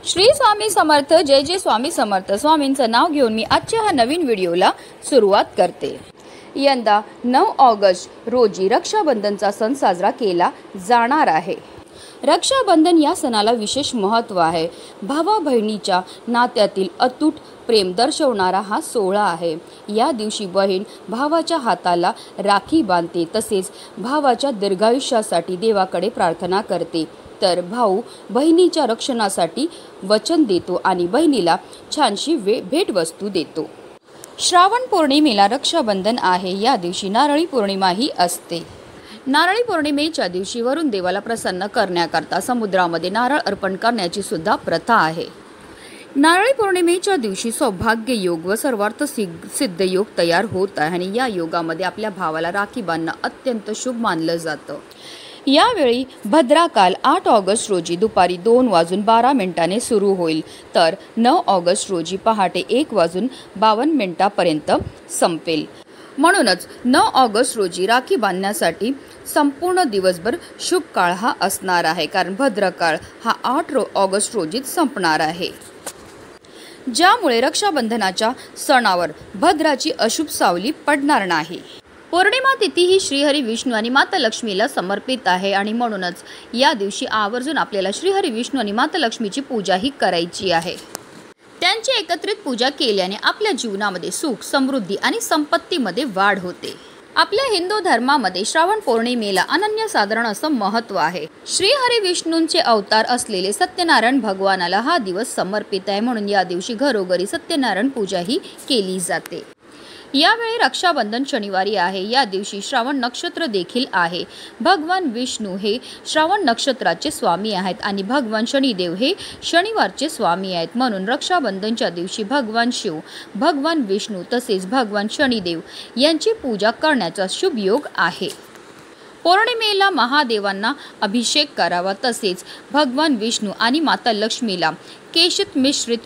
श्री स्वामी समर्थ। जय जय स्वामी समर्थ। स्वामींचं नाव घेऊन मी आजच्या हा नवीन व्हिडिओला सुरुवात करते। यंदा 9 ऑगस्ट रोजी रक्षाबंधनचा सण साजरा केला जाणार आहे। रक्षाबंधन या सणाला विशेष महत्त्व आहे। भावा बहिणीच्या नात्यातील अतूट प्रेम दर्शवणारा हा सोहळा आहे। या दिवशी बहीण भावाच्या हाताला राखी बांधते, तसेच भावाच्या दीर्घायुष्यासाठी देवाकडे प्रार्थना करते, तर भाऊ बहिणीच्या रक्षणासाठी वचन देतो आणि बहिणीला छानशी भेटवस्तू देतो। श्रावण पौर्णिमेला रक्षाबंधन आहे। या दिवशी नारळी पौर्णिमाही असते। नारळी पौर्णिमेच्या दिवशी वरुण देवाला प्रसन्न करण्याकरता समुद्रामध्ये नारळ अर्पण करण्याची सुद्धा प्रथा आहे। नारळी पौर्णिमेच्या दिवशी सौभाग्य योग व सर्वार्थ सिद्ध योग तयार होत आहे आणि या योगामध्ये आपल्या भावाला राखी बांधणं अत्यंत शुभ मानलं जातं। यावेळी भद्राकाल 8 ऑगस्ट रोजी दुपारी 2:12 सुरू होईल, तर 9 ऑगस्ट रोजी पहाटे 1:52 संपेल। म्हणूनच 9 ऑगस्ट रोजी राखी बांधण्यासाठी संपूर्ण दिवसभर शुभ काळ हा असणार आहे, कारण भद्रकाळ हा 8 ऑगस्ट रोजीच संपणार आहे, ज्यामुळे रक्षाबंधनाच्या सणावर भद्राची अशुभ सावली पडणार नाही। पौर्णिमा तिथी ही श्रीहरी विष्णू आणि माता लक्ष्मीला समर्पित आहे आणि म्हणूनच या दिवशी आवर्जून आपल्याला श्रीहरी विष्णू आणि माता लक्ष्मीची पूजा ही करायची आहे। त्यांची एकत्रित पूजा केल्याने आपल्या जीवनामध्ये सुख, समृद्धी आणि संपत्तीमध्ये वाढ होते। आपल्या हिंदू धर्मामध्ये श्रावण पौर्णिमेला अनन्यसाधारण असं महत्त्व आहे। श्रीहरी विष्णूंचे अवतार असलेले सत्यनारायण भगवानाला हा दिवस समर्पित आहे, म्हणून या दिवशी घरोघरी सत्यनारायण पूजा ही केली जाते। यावेळी रक्षाबंधन शनिवारी आहे। या दिवशी श्रावण नक्षत्र देखील आहे। भगवान विष्णू हे श्रावण नक्षत्राचे स्वामी आहेत आणि भगवान शनिदेव हे शनिवारचे स्वामी आहेत, म्हणून रक्षाबंधनच्या दिवशी भगवान शिव, भगवान विष्णू तसेच भगवान शनिदेव यांची पूजा करण्याचा शुभ योग आहे। पौर्णिमेला महादेवांना अभिषेक करावा, तसेच भगवान विष्णू आणि माता लक्ष्मीला केशत मिश्रित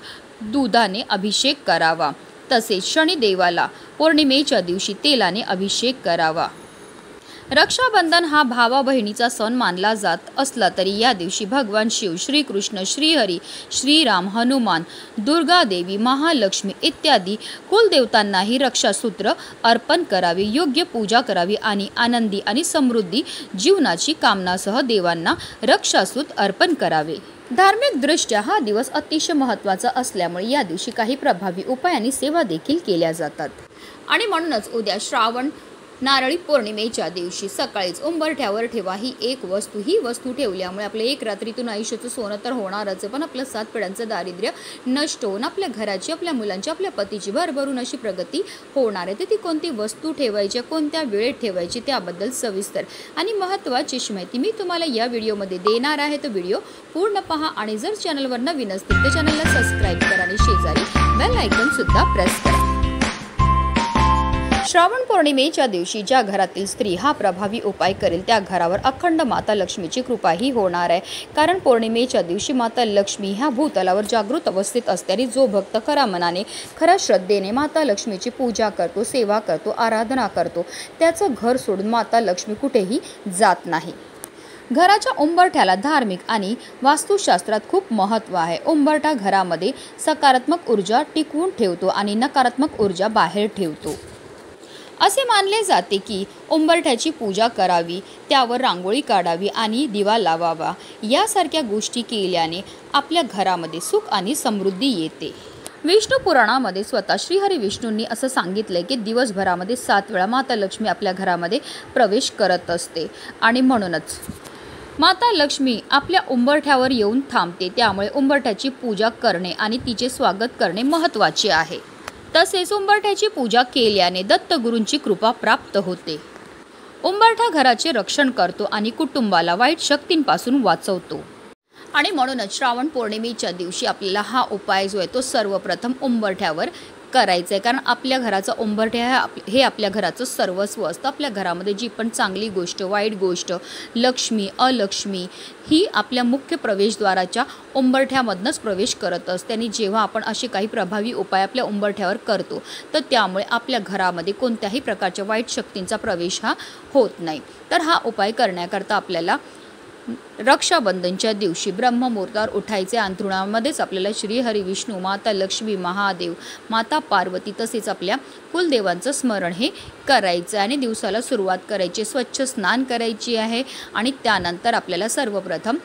दुधाने अभिषेक करावा, तसेच शनिदेवाला पौर्णिमेच्या दिवशी तेलाने अभिषेक करावा। रक्षाबंधन हा भावा बहिणीचा सण मानला जात असला तरी या दिवशी भगवान शिव, श्रीकृष्ण, श्रीहरी, श्रीराम, हनुमान, दुर्गा देवी, महालक्ष्मी इत्यादी कुलदेवतांनाही रक्षासूत्र अर्पण करावे, योग्य पूजा करावी आणि आनंदी आणि समृद्धी जीवनाची कामनासह देवांना रक्षासूत अर्पण करावे। धार्मिक दृष्ट्या हा दिवस अतिशय महत्त्वाचा असल्यामुळे या दिवशी काही प्रभावी उपाय आणि सेवा देखील केल्या जातात आणि म्हणूनच उद्या श्रावण नारळी पौर्णिमेच्या दिवशी सकाळीच उंबरठ्यावर ठेवा ही वस्तू ठेवल्यामुळे आपल्या एक रात्रीतून आयुष्याचं सोनं तर होणारच, पण आपलं 7 पिढ्यांचं दारिद्र्य नष्ट होऊन आपल्या घराची, आपल्या मुलांची, आपल्या पतीची भरभरून अशी प्रगती होणार आहे। तर ती कोणती वस्तू ठेवायची, कोणत्या वेळेत ठेवायची त्याबद्दल सविस्तर आणि महत्त्वाची माहिती मी तुम्हाला या व्हिडिओमध्ये देणार आहे। तो व्हिडिओ पूर्ण पहा आणि जर चॅनलवर नवीन असतील तर चॅनलला सबस्क्राईब करा आणि शेजारी बेल आयकॉन सुद्धा प्रेस करा। श्रावण पौर्णिमेच्या दिवशी ज्या घरातील स्त्री हा प्रभावी उपाय करेल त्या घरावर अखंड माता लक्ष्मीची कृपाही होणार आहे, कारण पौर्णिमेच्या दिवशी माता लक्ष्मी ह्या भूतलावर जागृत अवस्थेत असते आणि जो भक्त खऱ्या मनाने, खऱ्या श्रद्धेने माता लक्ष्मीची पूजा करतो, सेवा करतो, आराधना करतो, त्याचं घर सोडून माता लक्ष्मी कुठेही जात नाही। घराच्या उंबरठ्याला धार्मिक आणि वास्तुशास्त्रात खूप महत्त्व आहे। उंबरठा घरामध्ये सकारात्मक ऊर्जा टिकवून ठेवतो आणि नकारात्मक ऊर्जा बाहेर ठेवतो। असे मानले जाते की उंबरठ्याची पूजा करावी, त्यावर रांगोळी काढावी आणि दिवा लावावा, यासारख्या गोष्टी केल्याने आपल्या घरामध्ये सुख आणि समृद्धी येते। विष्णू पुराणामध्ये स्वतः श्रीहरी विष्णूंनी असं सांगितलंय की दिवसभरामध्ये 7 वेळा माता लक्ष्मी आपल्या घरामध्ये प्रवेश करत असते आणि म्हणूनच माता लक्ष्मी आपल्या उंबरठ्यावर येऊन थांबते, त्यामुळे उंबरठ्याची पूजा करणे आणि तिचे स्वागत करणे महत्त्वाचे आहे। तसेच उंबरठ्याची पूजा केल्याने दत्तगुरूंची कृपा प्राप्त होते। उंबरठा घराचे रक्षण करतो आणि कुटुंबाला वाईट शक्तींपासून वाचवतो आणि म्हणूनच श्रावण पौर्णिमेच्या दिवशी आपल्याला हा उपाय जो आहे तो सर्वप्रथम उंबरठ्यावर करायचं आहे, कारण आपल्या घराचा उंबरठ्या हे आपल्या घराचं सर्वस्व असतं। आपल्या घरामध्ये जी पण चांगली गोष्ट, वाईट गोष्ट, लक्ष्मी, अलक्ष्मी ही आपल्या मुख्य प्रवेशद्वाराच्या उंबरठ्यामधनंच प्रवेश करत असते आणि जेव्हा आपण असे काही प्रभावी उपाय आपल्या उंबरठ्यावर करतो तर त्यामुळे आपल्या घरामध्ये कोणत्याही प्रकारच्या वाईट शक्तींचा प्रवेश हा होत नाही। तर हा उपाय करण्याकरता आपल्याला रक्षाबंधनच्या दिवशी ब्रह्ममुहूर्तावर उठायचे. अंथरुणामध्येच आपल्याला श्रीहरी विष्णू, माता लक्ष्मी, महादेव, माता पार्वती तसेच आपल्या कुलदेवांचं स्मरण हे करायचं आणि दिवसाला सुरुवात करायची. स्वच्छ स्नान करायची आहे आणि त्यानंतर आपल्याला सर्वप्रथम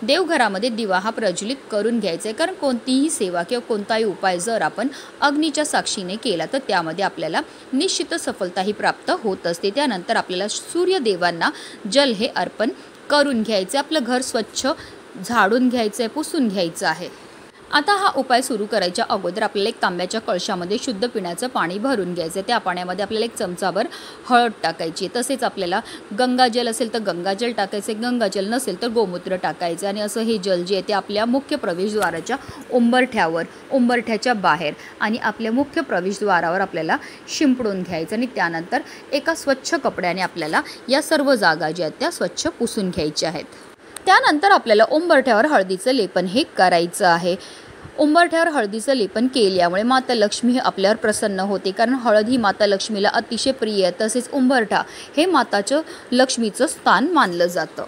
देवघरामध्ये दिवा हा प्रज्वलित करून घ्यायचा आहे. कारण कोणतीही सेवा किंवा कोणताही उपाय जर आपण अग्नीच्या साक्षीने केला तर त्यामध्ये आपल्याला निश्चित सफलताही प्राप्त होत असते. त्यानंतर आपल्याला सूर्यदेवांना जल हे अर्पण करून घ्यायचे. आपलं घर स्वच्छ झाडून घ्यायचं आहे, पुसून घ्यायचं आहे. आता हा उपाय सुरू करायच्या अगोदर आपल्याला एक तांब्याच्या कळशामध्ये शुद्ध पिण्याचं पाणी भरून घ्यायचं. त्या पाण्यामध्ये आपल्याला एक चमचाभर हळद टाकायची. तसेच आपल्याला गंगाजल असेल तर गंगाजल टाकायचं, गंगाजल नसेल तर गोमूत्र टाकायचं आणि असं हे जल जे आहे ते आपल्या मुख्य प्रवेशद्वाराच्या उंबरठ्याच्या बाहेर आणि आपल्या मुख्य प्रवेशद्वारावर आपल्याला शिंपडून घ्यायचं आणि त्यानंतर एका स्वच्छ कपड्याने आपल्याला या सर्व जागा ज्या आहेत त्या स्वच्छ पुसून घ्यायच्या आहेत. त्यानंतर आपल्याला उंबरठ्यावर हळदीचं लेपन हे करायचं आहे. उंबरठ्यावर हळदीचं लेपन केल्यामुळे माता लक्ष्मी हे आपल्यावर प्रसन्न होते. कारण हळद ही माता लक्ष्मीला अतिशय प्रिय आहे. तसेच उंबरठा हे माताचं लक्ष्मीचं स्थान मानलं जातं.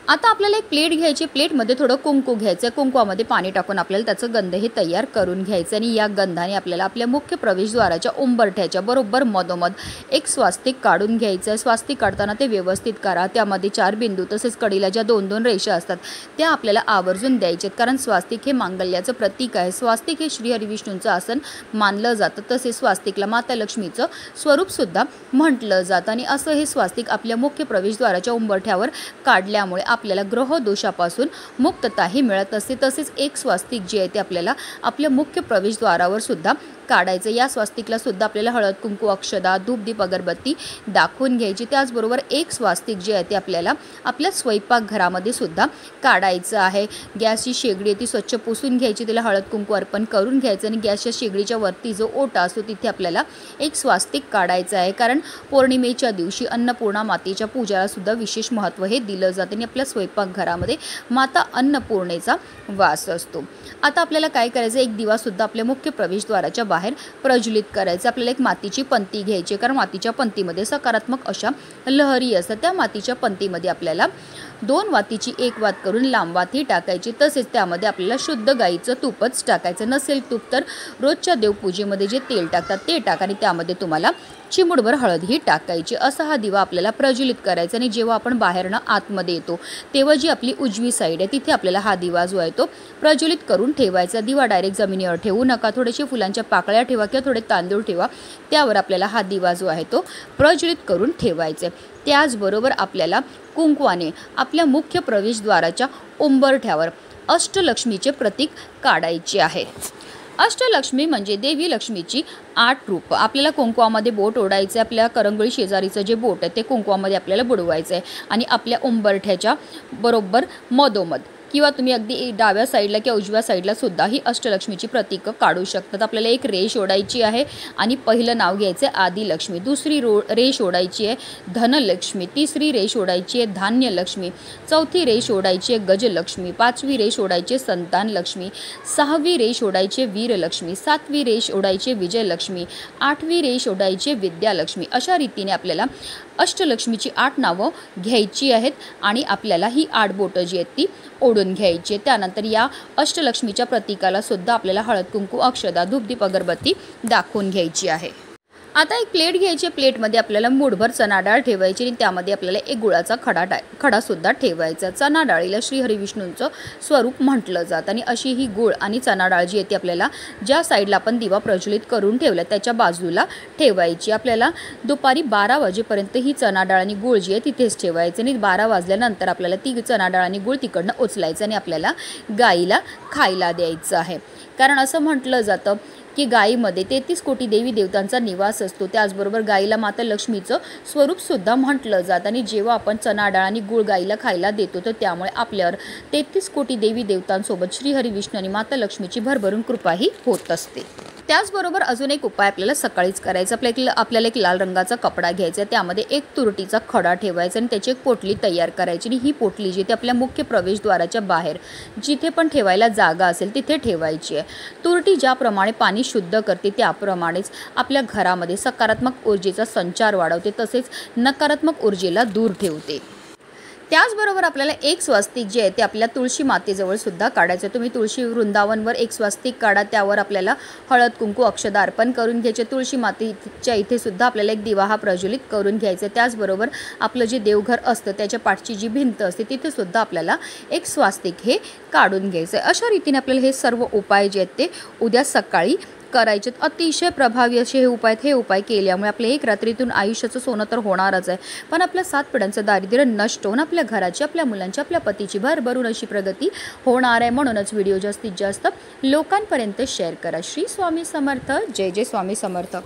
आता आपल्याला एक प्लेट घ्यायची. प्लेटमध्ये थोडं कुंकू घ्यायचं. कुंकवामध्ये पाणी टाकून आपल्याला त्याचं गंध हे तयार करून घ्यायचं आणि या गंधाने आपल्याला आपल्या मुख्य प्रवेशद्वाराच्या उंबरठ्याच्या बरोबर मधोमध एक स्वास्तिक काढून घ्यायचं आहे. स्वास्तिक काढताना ते व्यवस्थित करा. त्यामध्ये 4 बिंदू तसेच कडीला ज्या 2-2 रेषा असतात त्या आपल्याला आवर्जून द्यायच्यात. कारण स्वास्तिक हे मांगल्याचं प्रतीक आहे. स्वास्तिक हे श्रीहरी विष्णूंचं आसन मानलं जातं. तसेच स्वास्तिकला माता लक्ष्मीचं स्वरूपसुद्धा म्हटलं जातं आणि असं हे स्वास्तिक आपल्या मुख्य प्रवेशद्वाराच्या उंबरठ्यावर काढल्यामुळे आपल्याला ग्रह दोषापासून मुक्तताही मिळत असते. तसेच एक स्वास्तिक जे आहे ते आपल्याला आपल्या मुख्य प्रवेशद्वारावर सुद्धा काढायचं. या स्वास्तिकला सुद्धा आपल्याला हळद, कुंकू, अक्षदा, धूप, दीप, अगरबत्ती दाखवून घ्यायची. त्याचबरोबर एक स्वास्तिक जे आहे ते आपल्याला आपल्या स्वयंपाकघरामध्ये सुद्धा काढायचं आहे. गॅसची शेगडी आहे ती स्वच्छ पुसून घ्यायची, तिला हळद कुंकू अर्पण करून घ्यायचं आणि गॅसच्या शेगडीच्या वरती जो ओटा असतो तिथे आपल्याला एक स्वास्तिक काढायचं आहे. कारण पौर्णिमेच्या दिवशी अन्नपूर्णा मातेच्या पूजाला सुद्धा विशेष महत्त्व हे दिलं जातं आणि आपल्या स्वयंपाकघरामध्ये माता अन्नपूर्णेचा वास असतो. आता आपल्याला काय करायचं, एक दिवा सुद्धा आपल्या मुख्य प्रवेशद्वाराच्या बाहेर प्रज्वलित करायचं. आपल्याला एक मातीची पंती घ्यायची. कारण मातीच्या पंतीमध्ये सकारात्मक अशा लहरी असतात. त्या मातीच्या पंतीमध्ये आपल्याला 2 वातीची 1 वात करून लांब वात ही टाकायची. तसेच त्यामध्ये आपल्याला शुद्ध गाईचं तूपच टाकायचं. नसेल तूप तर रोजच्या देवपूजेमध्ये जे तेल टाकतात ते टाका आणि त्यामध्ये तुम्हाला चिमूटभर हळद ही टाकायची. असा हा दिवा आपल्याला प्रज्वलित करायचा आणि जेव्हा आपण बाहेरनं आतमध्ये येतो तेव्हा जी आपली उजवी साईड आहे तिथे आपल्याला हा दिवा जो आहे तो प्रज्वलित करून ठेवायचा. दिवा डायरेक्ट जमिनीवर ठेवू नका. थोडेसे फुलांच्या पाकळ्या ठेवा किंवा थोडे तांदूळ ठेवा. त्यावर आपल्याला हा दिवा जो आहे तो प्रज्वलित करून ठेवायचा. त्याचबरोबर आपल्याला कुंकवाने आपल्या मुख्य प्रवेशद्वाराच्या उंबरठ्यावर अष्टलक्ष्मीचे प्रतीक काढायचे आहे. अष्टलक्ष्मी म्हणजे देवी लक्ष्मीची 8 रूप. आपल्याला कुंकवामध्ये बोट ओढायचं आहे. आपल्या करंगळी शेजारीचं जे बोट आहे ते कुंकवामध्ये आपल्याला बुडवायचं आहे आणि आपल्या उंबरठ्याच्या बरोबर मधोमध किंवा तुम्ही अगदी डाव्या साईडला किंवा उजव्या साईडला सुद्धा ही अष्टलक्ष्मीची प्रतीकं काढू शकतात. आपल्याला एक रेष ओढायची आहे आणि पहिलं नाव घ्यायचं आहे आदिलक्ष्मी. दुसरी रेष ओढायची आहे धनलक्ष्मी. तिसरी रेष ओढायची आहे धान्यलक्ष्मी. चौथी रेष ओढायची आहे गजलक्ष्मी. 5वी रेष ओढायची आहे संतानलक्ष्मी. 6वी रेष ओढायची आहे वीरलक्ष्मी. 7वी रेष ओढायची आहे विजयलक्ष्मी. 8वी रेष ओढायची आहे विद्यालक्ष्मी. अशा रीतीने आपल्याला अष्टलक्ष्मीची 8 नावं घ्यायची आहेत आणि आपल्याला ही 8 बोटं जी आहेत ती ओढून घ्यायची. त्यानंतर या अष्टलक्ष्मीच्या प्रतीकाला सुद्धा आपल्याला हळद कुंकू अक्षदा धूप दीप अगरबत्ती दाखवून घ्यायची आहे. आता एक प्लेट घ्यायची. प्लेटमध्ये आपल्याला मूठभर चणा डाळ ठेवायची आणि त्यामध्ये आपल्याला एक गुळाचा खडासुद्धा ठेवायचा. चणा डाळीला श्रीहरी विष्णूंचं स्वरूप म्हटलं जातं आणि अशी ही गुळ आणि चणा डाळ जी आहे ती आपल्याला ज्या साईडला आपण दिवा प्रज्वलित करून ठेवला त्याच्या बाजूला ठेवायची. आपल्याला दुपारी 12 वाजेपर्यंत ही चणा डाळ आणि गुळ जी आहे तिथेच ठेवायचं आणि 12 वाजल्यानंतर आपल्याला ती चणा डाळ आणि गुळ तिकडनं उचलायचं आणि आपल्याला गाईला खायला द्यायचं आहे. कारण असं म्हटलं जातं की गाईमध्ये 33 कोटी देवी देवतांचा निवास असतो. त्याचबरोबर गाईला माता लक्ष्मीचं स्वरूपसुद्धा म्हटलं जातं आणि जेव्हा आपण चणा डाळ आणि गुळ गाईला खायला देतो तर त्यामुळे आपल्यावर 33 कोटी देवी देवतांसोबत श्रीहरी विष्णू आणि माता लक्ष्मीची भरभरून कृपाही होत असते. त्याचबरोबर अजून एक उपाय आपल्याला सकाळीच करायचा. आपल्याला एक लाल रंगाचा कपडा घ्यायचा. त्यामध्ये एक तुरटीचा खडा ठेवायचा आणि त्याची एक पोटली तयार करायची आणि ही पोटली जी ते आपल्या मुख्य प्रवेशद्वाराच्या बाहेर जिथे पण ठेवायला जागा असेल तिथे ठेवायची आहे. तुरटी ज्याप्रमाणे पाणी शुद्ध करते त्याप्रमाणेच आपल्या घरामध्ये सकारात्मक ऊर्जेचा संचार वाढवते तसेच नकारात्मक ऊर्जेला दूर ठेवते. त्याचबरोबर आपल्याला एक स्वस्तिक जे आहे ते आपल्या तुळशी मातेजवळ सुद्धा काढायचं आहे। तुम्ही तुळशी वृंदावनवर एक स्वस्तिक काढा, त्यावर आपल्याला हळद कुंकू अक्षत अर्पण करून घ्यायचे। तुळशी मातेच्या इथे सुद्धा आपल्याला एक दिवा हा प्रज्वलित करून घ्यायचा। त्याचबरोबर आपलं जे देवघर असतं त्याच्या पाठची जी भिंत असते तिथे सुद्धा आपल्याला एक स्वस्तिक हे काढून घ्यायचं आहे। अशा रीतीने आपल्याला हे सर्व उपाय जे आहेत ते उद्या सकाळी करायचे। अतिशय प्रभावी असे हे उपाय केल्यामुळे आपल्या एक रात्रीतून आयुष्याचं सोनं तर होणारच आहे, पण आपल्या 7 पिढ्यांचं दारिद्र्य नष्ट होऊन आपल्या घराची, आपल्या मुलांची, आपल्या पतीची भरभरून अशी प्रगती होणार आहे। म्हणूनच व्हिडिओ जास्तीत जास्त लोकांपर्यंत शेअर करा। श्री स्वामी समर्थ। जय जय स्वामी समर्थ।